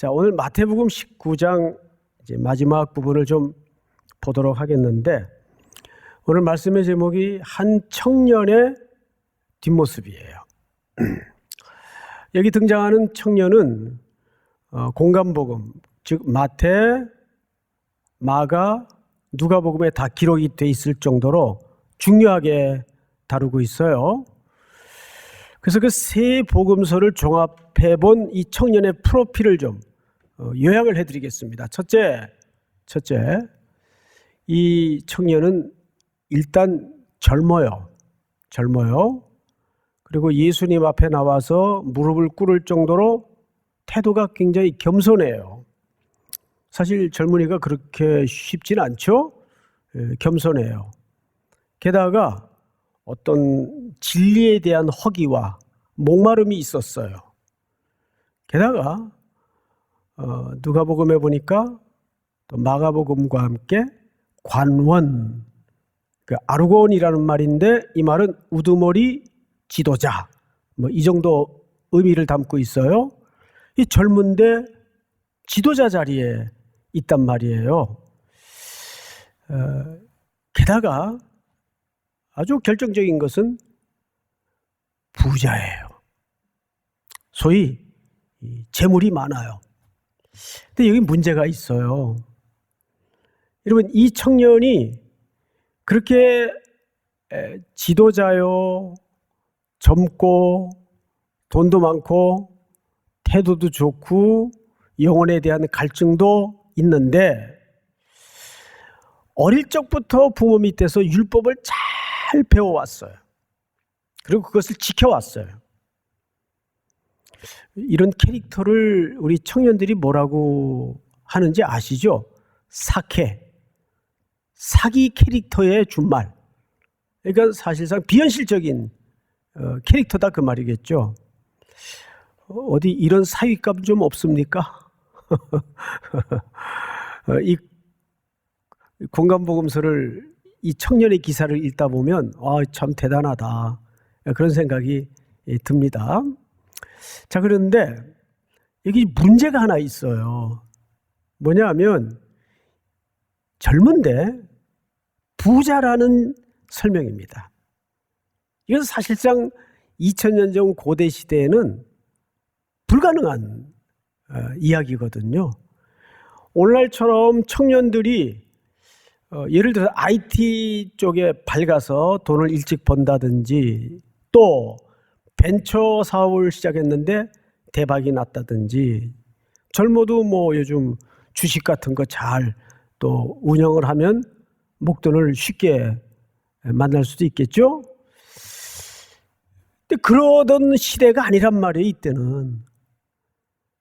자, 오늘 마태복음 19장 이제 마지막 부분을 좀 보도록 하겠는데, 오늘 말씀의 제목이 한 청년의 뒷모습이에요. 여기 등장하는 청년은 공관복음, 즉 마태, 마가, 누가복음에 다 기록이 돼 있을 정도로 중요하게 다루고 있어요. 그래서 그 세 복음서를 종합해 본 이 청년의 프로필을 좀 요약을 해드리겠습니다. 첫째, 이 청년은 일단 젊어요. 그리고 예수님 앞에 나와서 무릎을 꿇을 정도로 태도가 굉장히 겸손해요. 사실 젊은이가 그렇게 쉽진 않죠? 겸손해요. 게다가 어떤 진리에 대한 허기와 목마름이 있었어요. 게다가 누가복음에 보니까 또 마가복음과 함께 관원, 그 아르곤이라는 말인데 이 말은 우두머리 지도자, 이 정도 의미를 담고 있어요. 이 젊은데 지도자 자리에 있단 말이에요. 게다가 아주 결정적인 것은 부자예요. 소위 재물이 많아요. 근데 여기 문제가 있어요. 여러분, 이 청년이 그렇게 지도자요, 젊고 돈도 많고 태도도 좋고 영혼에 대한 갈증도 있는데, 어릴 적부터 부모 밑에서 율법을 잘 배워왔어요. 그리고 그것을 지켜왔어요. 이런 캐릭터를 우리 청년들이 뭐라고 하는지 아시죠? 사기 캐릭터의 준말. 그러니까 사실상 비현실적인 캐릭터다 그 말이겠죠. 어디 이런 사위감 좀 없습니까? 이 공관복음서를, 이 청년의 기사를 읽다 보면 참 대단하다, 그런 생각이 듭니다. 자, 그런데 여기 문제가 하나 있어요. 뭐냐 하면 젊은데 부자라는 설명입니다. 이건 사실상 2000년 전 고대 시대에는 불가능한 이야기거든요. 오늘날처럼 청년들이 예를 들어서 IT 쪽에 밝아서 돈을 일찍 번다든지, 또 벤처 사업을 시작했는데 대박이 났다든지, 젊어도 요즘 주식 같은 거 잘 또 운영을 하면 목돈을 쉽게 만날 수도 있겠죠. 근데 그러던 시대가 아니란 말이에요, 이때는.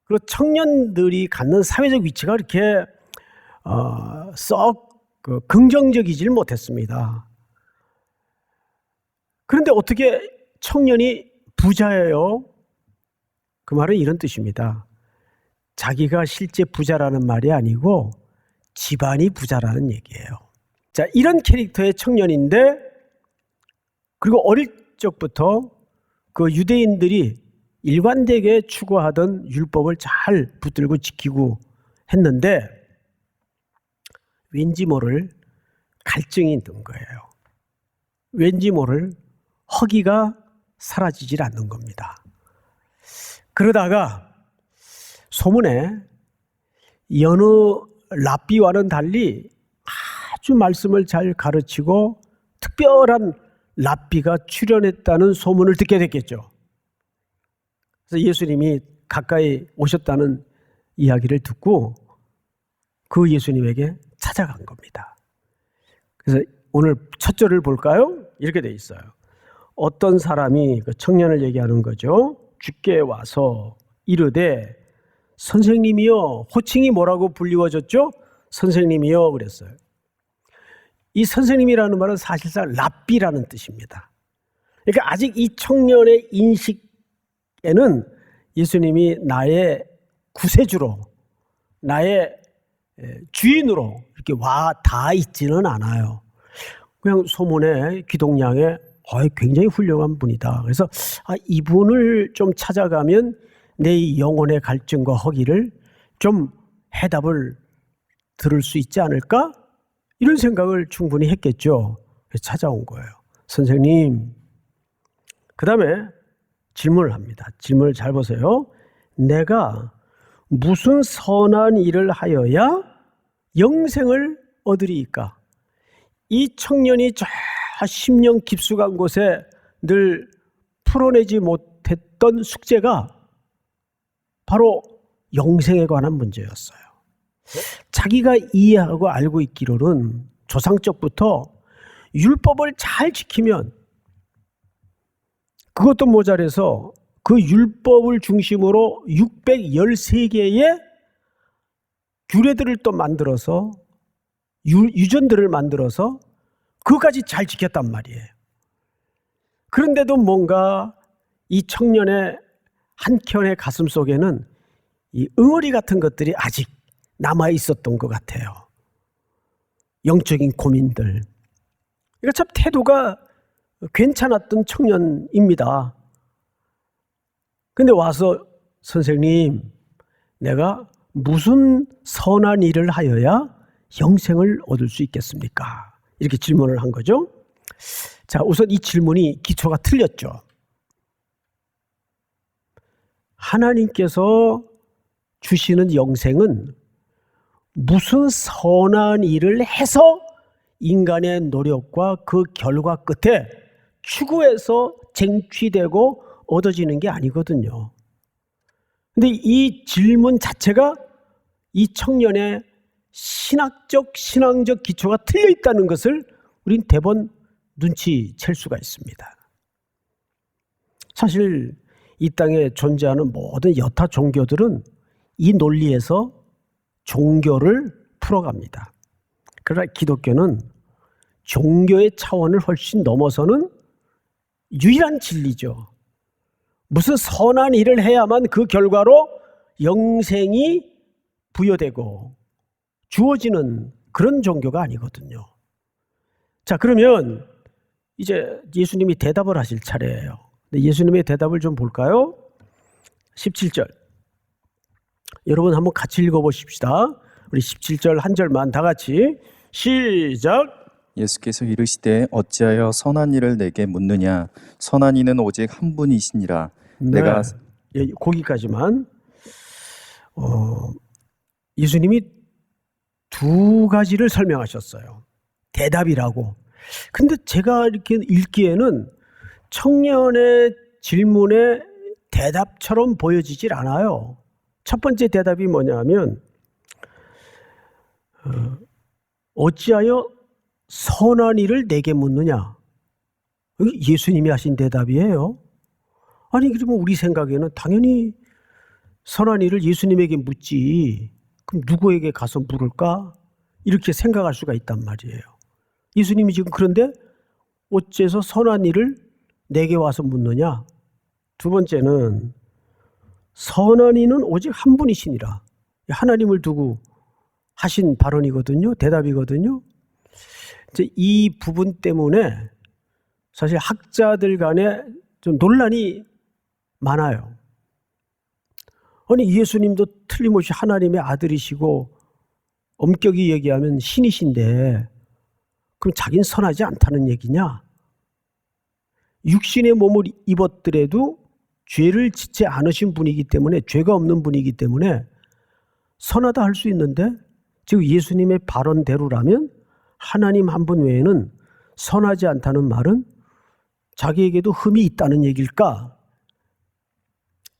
그리고 청년들이 갖는 사회적 위치가 그렇게 썩 긍정적이질 못했습니다. 그런데 어떻게 청년이 부자예요? 그 말은 이런 뜻입니다. 자기가 실제 부자라는 말이 아니고 집안이 부자라는 얘기예요. 자, 이런 캐릭터의 청년인데, 그리고 어릴 적부터 그 유대인들이 일관되게 추구하던 율법을 잘 붙들고 지키고 했는데, 왠지 모를 갈증이 있는 거예요. 왠지 모를 허기가 사라지질 않는 겁니다. 그러다가 소문에 여느 랍비와는 달리 아주 말씀을 잘 가르치고 특별한 랍비가 출연했다는 소문을 듣게 됐겠죠. 그래서 예수님이 가까이 오셨다는 이야기를 듣고 그 예수님에게 찾아간 겁니다. 그래서 오늘 첫 절을 볼까요? 이렇게 돼 있어요. 어떤 사람이, 그 청년을 얘기하는 거죠, 주께 와서 이르되 선생님이여, 호칭이 뭐라고 불리워졌죠? 선생님이여 그랬어요. 이 선생님이라는 말은 사실상 랍비라는 뜻입니다. 그러니까 아직 이 청년의 인식에는 예수님이 나의 구세주로, 나의 주인으로 이렇게 와 닿아 있지는 않아요. 그냥 소문에 기동량에 굉장히 훌륭한 분이다. 그래서 이분을 좀 찾아가면 내 영혼의 갈증과 허기를 좀 해답을 들을 수 있지 않을까? 이런 생각을 충분히 했겠죠. 그래서 찾아온 거예요. 선생님, 그 다음에 질문을 합니다. 질문을 잘 보세요. 내가 무슨 선한 일을 하여야 영생을 얻으리이까? 이 청년이 저 10년 깊숙한 곳에 늘 풀어내지 못했던 숙제가 바로 영생에 관한 문제였어요. 자기가 이해하고 알고 있기로는 조상적부터 율법을 잘 지키면, 그것도 모자라서 그 율법을 중심으로 613개의 규례들을 또 만들어서 유전들을 만들어서 그것까지 잘 지켰단 말이에요. 그런데도 뭔가 이 청년의 한켠의 가슴 속에는 이 응어리 같은 것들이 아직 남아 있었던 것 같아요. 영적인 고민들. 이거 참 태도가 괜찮았던 청년입니다. 근데 와서 선생님, 내가 무슨 선한 일을 하여야 영생을 얻을 수 있겠습니까? 이렇게 질문을 한 거죠. 자, 우선 이 질문이 기초가 틀렸죠. 하나님께서 주시는 영생은 무슨 선한 일을 해서 인간의 노력과 그 결과 끝에 추구해서 쟁취되고 얻어지는 게 아니거든요. 근데 이 질문 자체가 이 청년의 신앙적 기초가 틀려 있다는 것을 우린 대번 눈치챌 수가 있습니다. 사실 이 땅에 존재하는 모든 여타 종교들은 이 논리에서 종교를 풀어갑니다. 그러나 기독교는 종교의 차원을 훨씬 넘어서는 유일한 진리죠. 무슨 선한 일을 해야만 그 결과로 영생이 부여되고 주어지는 그런 종교가 아니거든요. 자, 그러면 이제 예수님이 대답을 하실 차례예요. 예수님의 대답을 좀 볼까요? 17절. 여러분 한번 같이 읽어보십시다. 우리 17절 한 절만 다 같이 시작. 예수께서 이르시되 어찌하여 선한 일을 내게 묻느냐? 선한 이는 오직 한 분이시니라. 네. 내가 거기까지만. 예수님이 두 가지를 설명하셨어요. 대답이라고. 근데 제가 이렇게 읽기에는 청년의 질문에 대답처럼 보여지질 않아요. 첫 번째 대답이 뭐냐면 어찌하여 선한 일을 내게 묻느냐? 예수님이 하신 대답이에요. 아니, 그러면 우리 생각에는 당연히 선한 일을 예수님에게 묻지, 그럼 누구에게 가서 물을까? 이렇게 생각할 수가 있단 말이에요. 예수님이 지금 그런데 어째서 선한 일을 내게 와서 묻느냐? 두 번째는 선한 이는 오직 한 분이시니라. 하나님을 두고 하신 발언이거든요. 대답이거든요. 이제 이 부분 때문에 사실 학자들 간에 좀 논란이 많아요. 아니, 예수님도 틀림없이 하나님의 아들이시고 엄격히 얘기하면 신이신데 그럼 자기는 선하지 않다는 얘기냐? 육신의 몸을 입었더라도 죄를 짓지 않으신 분이기 때문에, 죄가 없는 분이기 때문에 선하다 할 수 있는데, 즉 예수님의 발언대로라면 하나님 한 분 외에는 선하지 않다는 말은 자기에게도 흠이 있다는 얘기일까?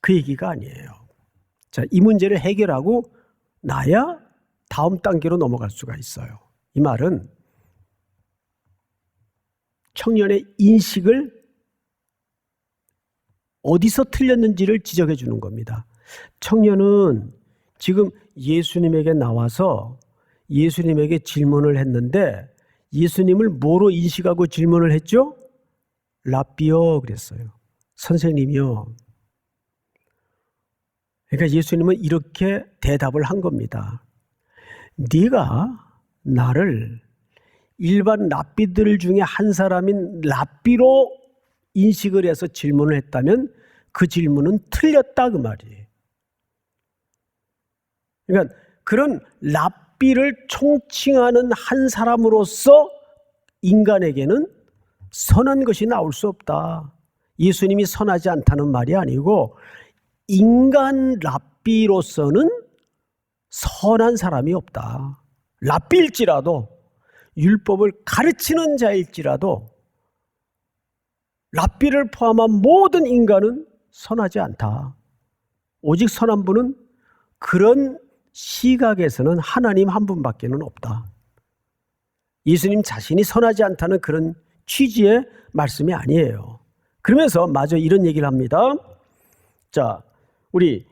그 얘기가 아니에요. 자, 이 문제를 해결하고 나야 다음 단계로 넘어갈 수가 있어요. 이 말은 청년의 인식을 어디서 틀렸는지를 지적해 주는 겁니다. 청년은 지금 예수님에게 나와서 예수님에게 질문을 했는데 예수님을 뭐로 인식하고 질문을 했죠? 라비어 그랬어요. 선생님이요. 그러니까 예수님은 이렇게 대답을 한 겁니다. 네가 나를 일반 랍비들 중에 한 사람인 랍비로 인식을 해서 질문을 했다면 그 질문은 틀렸다 그 말이에요. 그러니까 그런 랍비를 총칭하는 한 사람으로서 인간에게는 선한 것이 나올 수 없다. 예수님이 선하지 않다는 말이 아니고 인간 랍비로서는 선한 사람이 없다. 랍비일지라도 율법을 가르치는 자일지라도 랍비를 포함한 모든 인간은 선하지 않다. 오직 선한 분은 그런 시각에서는 하나님 한 분밖에는 없다. 예수님 자신이 선하지 않다는 그런 취지의 말씀이 아니에요. 그러면서 마저 이런 얘기를 합니다. 자, 우리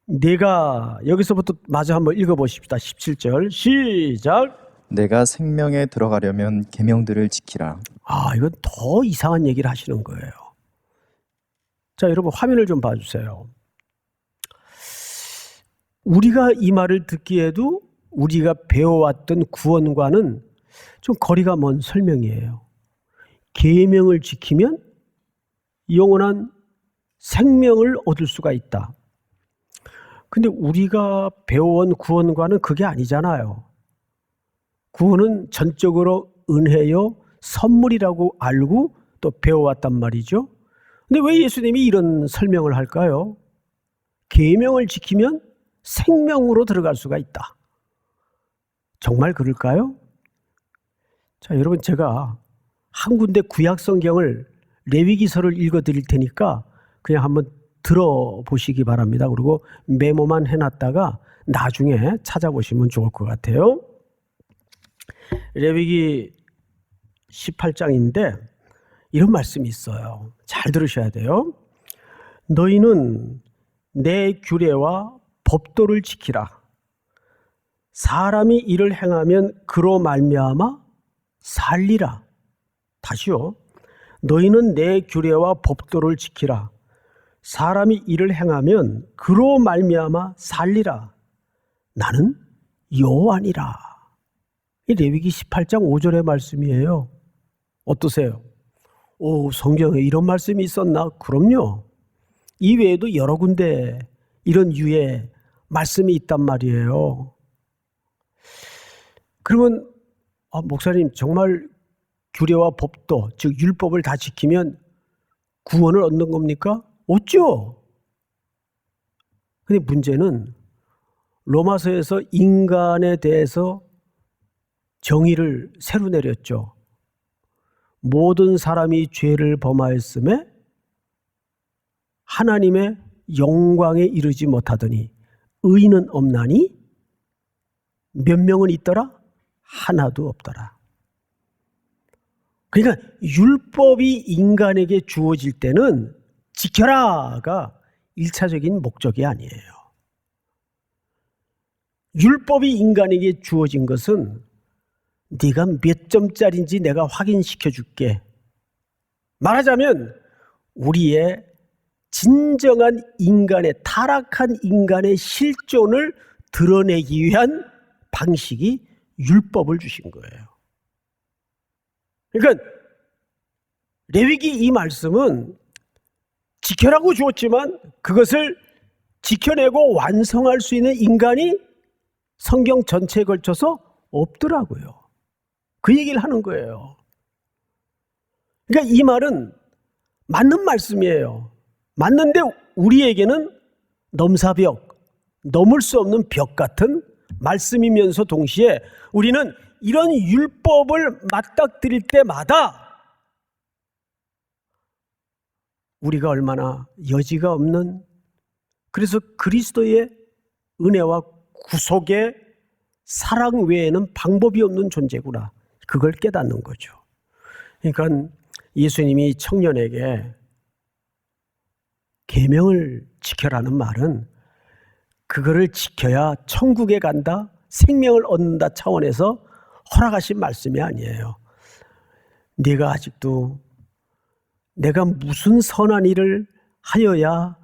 내가 여기서부터 마저 한번 읽어보십시다. 17절 시작. 내가 생명에 들어가려면 계명들을 지키라. 이건 더 이상한 얘기를 하시는 거예요. 자, 여러분 화면을 좀 봐주세요. 우리가 이 말을 듣기에도 우리가 배워왔던 구원과는 좀 거리가 먼 설명이에요. 계명을 지키면 영원한 생명을 얻을 수가 있다. 근데 우리가 배워온 구원과는 그게 아니잖아요. 구원은 전적으로 은혜요, 선물이라고 알고 또 배워왔단 말이죠. 근데 왜 예수님이 이런 설명을 할까요? 계명을 지키면 생명으로 들어갈 수가 있다. 정말 그럴까요? 자, 여러분 제가 한 군데 구약 성경을 레위기서를 읽어 드릴 테니까 그냥 한번 들어보시기 바랍니다. 그리고 메모만 해놨다가 나중에 찾아보시면 좋을 것 같아요. 레위기 18장인데 이런 말씀이 있어요. 잘 들으셔야 돼요. 너희는 내 규례와 법도를 지키라. 사람이 이를 행하면 그로 말미암아 살리라. 다시요. 너희는 내 규례와 법도를 지키라. 사람이 이를 행하면 그로 말미암아 살리라. 나는 여호와니라. 이 레위기 18장 5절의 말씀이에요. 어떠세요? 성경에 이런 말씀이 있었나? 그럼요. 이 외에도 여러 군데 이런 유의 말씀이 있단 말이에요. 그러면 목사님 정말 규례와 법도 즉 율법을 다 지키면 구원을 얻는 겁니까? 얻죠. 근데 문제는 로마서에서 인간에 대해서 정의를 새로 내렸죠. 모든 사람이 죄를 범하였음에 하나님의 영광에 이르지 못하더니 의인은 없나니 몇 명은 있더라? 하나도 없더라. 그러니까 율법이 인간에게 주어질 때는 지켜라가 1차적인 목적이 아니에요. 율법이 인간에게 주어진 것은 네가 몇 점짜리인지 내가 확인시켜 줄게. 말하자면 우리의 진정한 인간의 타락한 인간의 실존을 드러내기 위한 방식이 율법을 주신 거예요. 그러니까 레위기 이 말씀은 지켜라고 주었지만 그것을 지켜내고 완성할 수 있는 인간이 성경 전체에 걸쳐서 없더라고요. 그 얘기를 하는 거예요. 그러니까 이 말은 맞는 말씀이에요. 맞는데 우리에게는 넘사벽, 넘을 수 없는 벽 같은 말씀이면서 동시에 우리는 이런 율법을 맞닥뜨릴 때마다 우리가 얼마나 여지가 없는, 그래서 그리스도의 은혜와 구속의 사랑 외에는 방법이 없는 존재구나. 그걸 깨닫는 거죠. 그러니까 예수님이 청년에게 계명을 지켜라는 말은 그거를 지켜야 천국에 간다, 생명을 얻는다 차원에서 허락하신 말씀이 아니에요. 네가 아직도 내가 무슨 선한 일을 하여야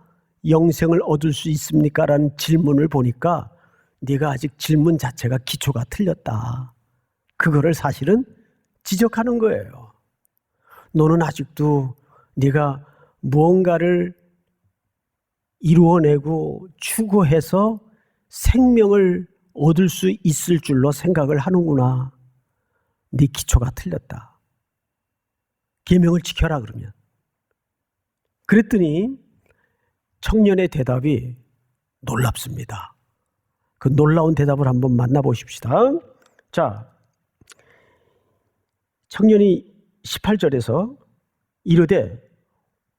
영생을 얻을 수 있습니까? 라는 질문을 보니까 네가 아직 질문 자체가 기초가 틀렸다. 그거를 사실은 지적하는 거예요. 너는 아직도 네가 무언가를 이루어내고 추구해서 생명을 얻을 수 있을 줄로 생각을 하는구나. 네 기초가 틀렸다. 계명을 지켜라 그러면. 그랬더니 청년의 대답이 놀랍습니다. 그 놀라운 대답을 한번 만나보십시다. 자, 청년이 18절에서 이르되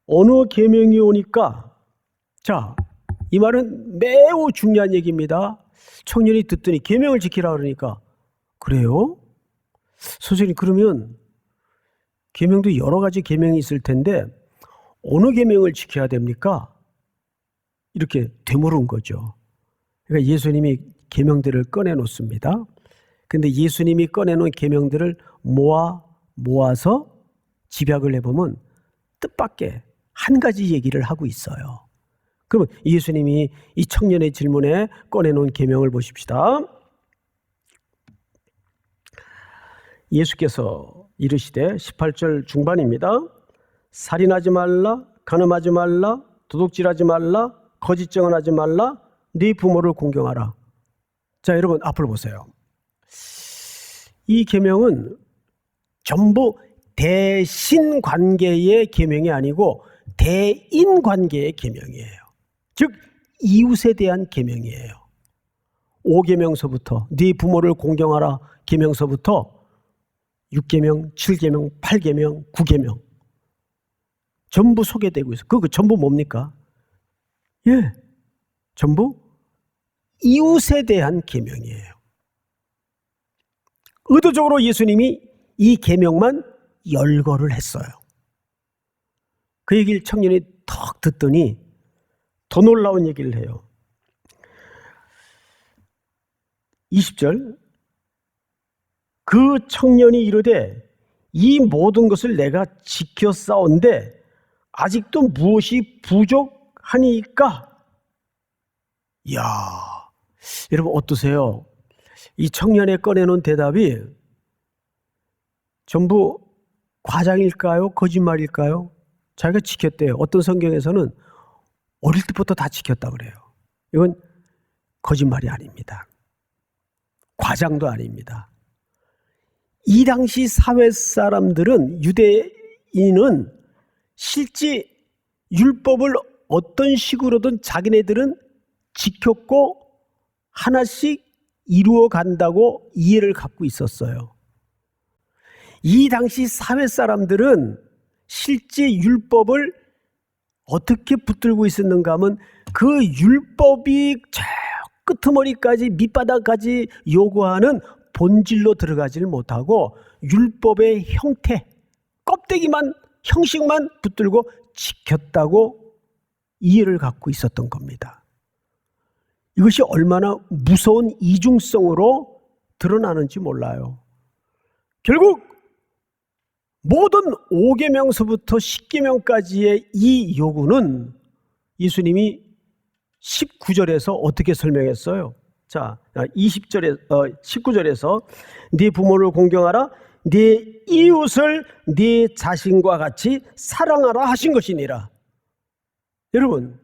어느 계명이 오니까, 자, 이 말은 매우 중요한 얘기입니다. 청년이 듣더니 계명을 지키라 그러니까, 그래요? 선생님, 그러면 계명도 여러 가지 계명이 있을 텐데 어느 계명을 지켜야 됩니까? 이렇게 되물은 거죠. 그러니까 예수님이 계명들을 꺼내놓습니다. 근데 예수님이 꺼내놓은 계명들을 모아서 집약을 해보면 뜻밖의 한 가지 얘기를 하고 있어요. 그러면 예수님이 이 청년의 질문에 꺼내놓은 계명을 보십시다. 예수께서 이르시되 18절 중반입니다. 살인하지 말라, 간음하지 말라, 도둑질하지 말라, 거짓 증언하지 말라, 네 부모를 공경하라. 자, 여러분 앞으로 보세요. 이 계명은 전부 대신 관계의 계명이 아니고 대인 관계의 계명이에요. 즉 이웃에 대한 계명이에요. 5계명서부터 네 부모를 공경하라 계명서부터 6계명, 7계명, 8계명, 9계명 전부 소개되고 있어요. 그거 전부 뭡니까? 예, 전부 이웃에 대한 계명이에요. 의도적으로 예수님이 이 계명만 열거를 했어요. 그 얘기를 청년이 턱 듣더니 더 놀라운 얘기를 해요. 20절, 그 청년이 이르되 이 모든 것을 내가 지켰사온데 아직도 무엇이 부족하니까? 이야, 여러분 어떠세요? 이 청년의 꺼내놓은 대답이 전부 과장일까요? 거짓말일까요? 자기가 지켰대요. 어떤 성경에서는 어릴 때부터 다 지켰다 그래요. 이건 거짓말이 아닙니다. 과장도 아닙니다. 이 당시 사회 사람들은, 유대인은 실제 율법을 어떤 식으로든 자기네들은 지켰고 하나씩 이루어 간다고 이해를 갖고 있었어요. 이 당시 사회 사람들은 실제 율법을 어떻게 붙들고 있었는가 하면 그 율법이 저 끄트머리까지 밑바닥까지 요구하는 본질로 들어가지를 못하고 율법의 형태, 껍데기만, 형식만 붙들고 지켰다고 이해를 갖고 있었던 겁니다. 이것이 얼마나 무서운 이중성으로 드러나는지 몰라요. 결국 모든 5계명서부터 10계명까지의 이 요구는 예수님이 19절에서 어떻게 설명했어요? 자, 19절에서 네 부모를 공경하라, 네 이웃을 네 자신과 같이 사랑하라 하신 것이니라. 여러분,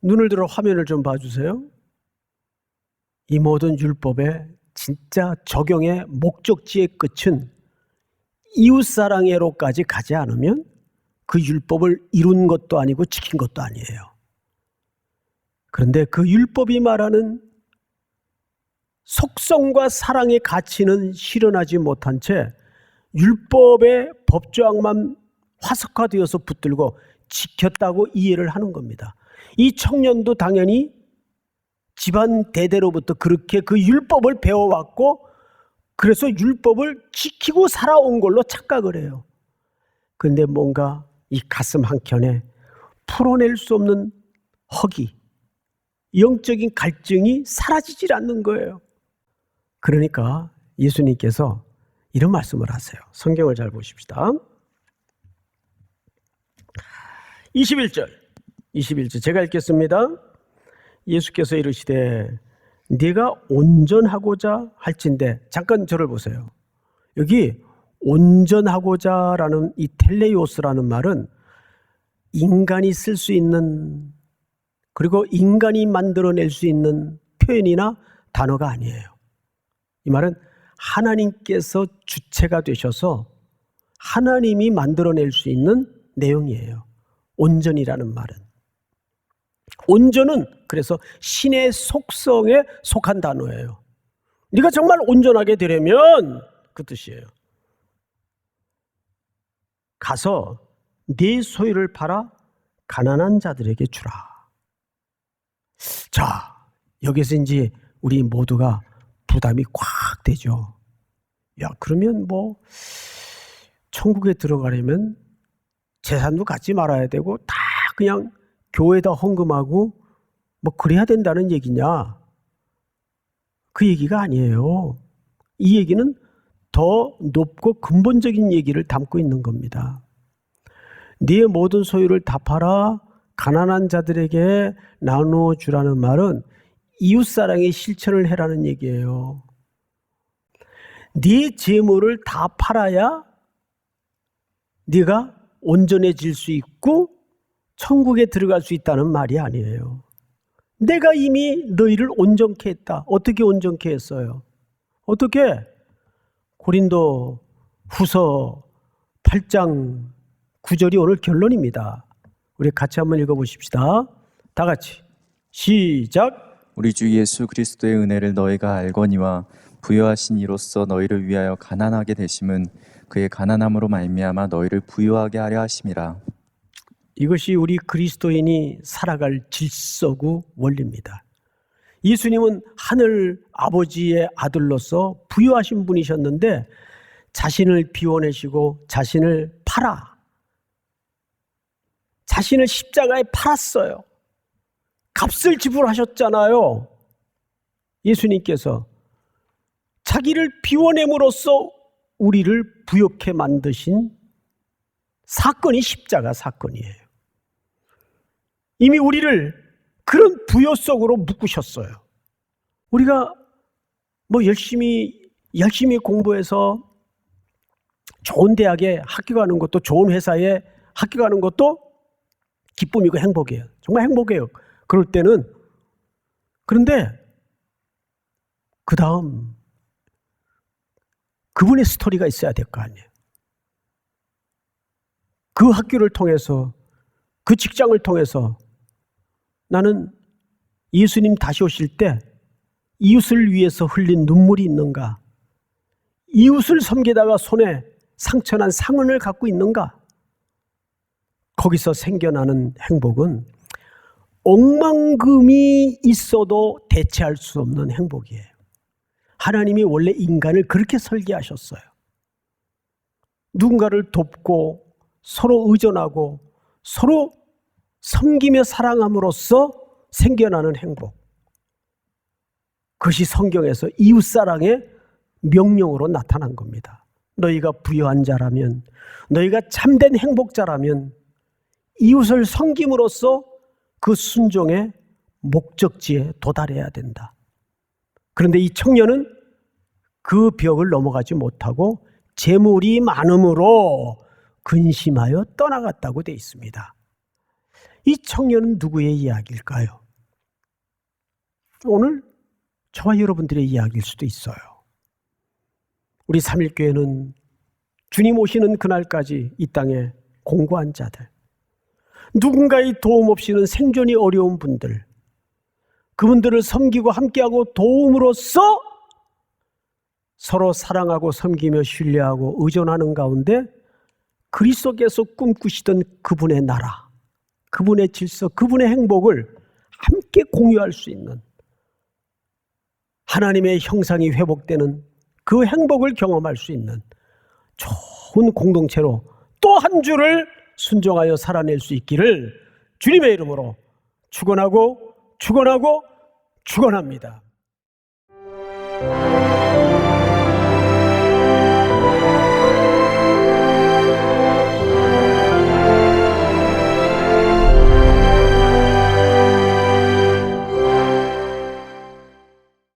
눈을 들어 화면을 좀 봐주세요. 이 모든 율법의 진짜 적용의 목적지의 끝은 이웃사랑애로까지 가지 않으면 그 율법을 이룬 것도 아니고 지킨 것도 아니에요. 그런데 그 율법이 말하는 속성과 사랑의 가치는 실현하지 못한 채 율법의 법조항만 화석화되어서 붙들고 지켰다고 이해를 하는 겁니다. 이 청년도 당연히 집안 대대로부터 그렇게 그 율법을 배워왔고 그래서 율법을 지키고 살아온 걸로 착각을 해요. 그런데 뭔가 이 가슴 한켠에 풀어낼 수 없는 허기, 영적인 갈증이 사라지질 않는 거예요. 그러니까 예수님께서 이런 말씀을 하세요. 성경을 잘 보십시다. 21절 제가 읽겠습니다. 예수께서 이르시되 네가 온전하고자 할진대. 잠깐 저를 보세요. 여기 온전하고자라는 이 텔레오스라는 말은 인간이 쓸 수 있는, 그리고 인간이 만들어낼 수 있는 표현이나 단어가 아니에요. 이 말은 하나님께서 주체가 되셔서 하나님이 만들어낼 수 있는 내용이에요. 온전이라는 말은. 온전은 그래서 신의 속성에 속한 단어예요. 네가 정말 온전하게 되려면 그 뜻이에요. 가서 네 소유를 팔아 가난한 자들에게 주라. 자, 여기서 이제 우리 모두가 부담이 꽉 되죠. 야, 그러면 뭐 천국에 들어가려면 재산도 갖지 말아야 되고 다 그냥 교회에다 헌금하고 뭐 그래야 된다는 얘기냐? 그 얘기가 아니에요. 이 얘기는 더 높고 근본적인 얘기를 담고 있는 겁니다. 네 모든 소유를 다 팔아 가난한 자들에게 나누어 주라는 말은 이웃사랑의 실천을 해라는 얘기예요. 네 재물을 다 팔아야 네가 온전해질 수 있고 천국에 들어갈 수 있다는 말이 아니에요. 내가 이미 너희를 온전케 했다. 어떻게 온전케 했어요? 어떻게? 고린도 후서 8장 9절이 오늘 결론입니다. 우리 같이 한번 읽어보십시다. 다 같이 시작. 우리 주 예수 그리스도의 은혜를 너희가 알거니와 부요하신 이로써 너희를 위하여 가난하게 되심은 그의 가난함으로 말미암아 너희를 부요하게 하려 하심이라. 이것이 우리 그리스도인이 살아갈 질서고 원리입니다. 예수님은 하늘 아버지의 아들로서 부요하신 분이셨는데 자신을 비워내시고 자신을 팔아 자신을 십자가에 팔았어요. 값을 지불하셨잖아요. 예수님께서 자기를 비워냄으로써 우리를 부욕해 만드신 사건이 십자가 사건이에요. 이미 우리를 그런 부요 속으로 묶으셨어요. 우리가 뭐 열심히 공부해서 좋은 대학에 학교 가는 것도 좋은 회사에 학교 가는 것도 기쁨이고 행복이에요. 정말 행복해요. 그럴 때는. 그런데 그 다음 그분의 스토리가 있어야 될 거 아니에요. 그 학교를 통해서 그 직장을 통해서 나는 예수님 다시 오실 때 이웃을 위해서 흘린 눈물이 있는가? 이웃을 섬기다가 손에 상처난 상흔을 갖고 있는가? 거기서 생겨나는 행복은 억만금이 있어도 대체할 수 없는 행복이에요. 하나님이 원래 인간을 그렇게 설계하셨어요. 누군가를 돕고 서로 의존하고 서로 섬기며 사랑함으로써 생겨나는 행복. 그것이 성경에서 이웃사랑의 명령으로 나타난 겁니다. 너희가 부유한 자라면, 너희가 참된 행복자라면 이웃을 섬김으로써 그 순종의 목적지에 도달해야 된다. 그런데 이 청년은 그 벽을 넘어가지 못하고 재물이 많음으로 근심하여 떠나갔다고 되어 있습니다. 이 청년은 누구의 이야기일까요? 오늘 저와 여러분들의 이야기일 수도 있어요. 우리 삼일교회는 주님 오시는 그날까지 이 땅에 공고한 자들, 누군가의 도움 없이는 생존이 어려운 분들, 그분들을 섬기고 함께하고 도움으로써 서로 사랑하고 섬기며 신뢰하고 의존하는 가운데 그리스도께서 꿈꾸시던 그분의 나라, 그분의 질서, 그분의 행복을 함께 공유할 수 있는, 하나님의 형상이 회복되는 그 행복을 경험할 수 있는 좋은 공동체로 또 한 주를 순종하여 살아낼 수 있기를 주님의 이름으로 축원하고 축원합니다.